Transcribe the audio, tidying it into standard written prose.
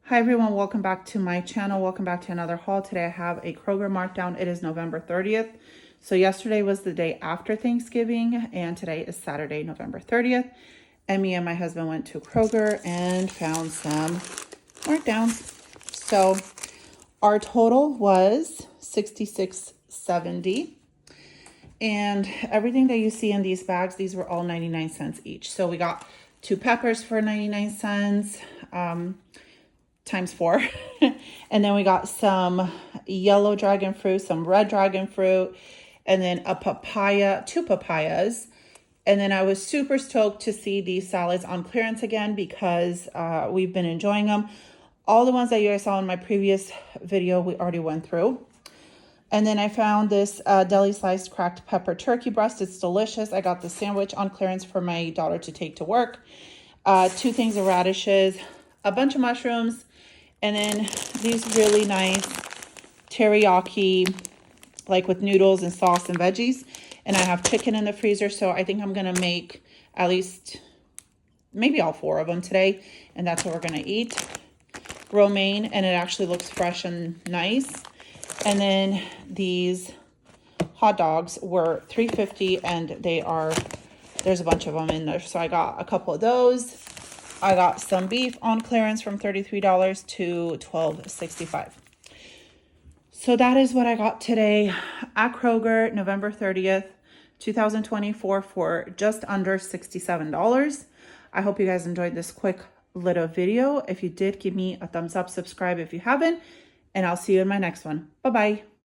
Hi everyone, welcome back to my channel. Welcome back to another haul. Today I have a Kroger markdown. It is November 30th. So yesterday was the day after Thanksgiving and today is Saturday, November 30th. And me and my husband went to Kroger and found some markdowns. So our total was $66.70. And everything that you see in these bags, these were all 99 cents each. So we got 2 peppers for 99 cents. Times 4. And then we got some yellow dragon fruit, some red dragon fruit, and then a papaya, 2 papayas. And then I was super stoked to see these salads on clearance again because we've been enjoying them. All the ones that you guys saw in my previous video, we already went through. And then I found this deli sliced cracked pepper turkey breast. It's delicious. I got the sandwich on clearance for my daughter to take to work. 2 things of radishes, a bunch of mushrooms, and then these really nice teriyaki, like with noodles and sauce and veggies. And I have chicken in the freezer, so I think I'm going to make at least maybe all 4 of them today. And that's what we're going to eat. Romaine, and it actually looks fresh and nice. And then these hot dogs were $3.50, and there's a bunch of them in there. So I got a couple of those. I got some beef on clearance from $33 to $12.65. So that is what I got today at Kroger, November 30th, 2024 for just under $67. I hope you guys enjoyed this quick little video. If you did, give me a thumbs up, subscribe if you haven't, and I'll see you in my next one. Bye-bye.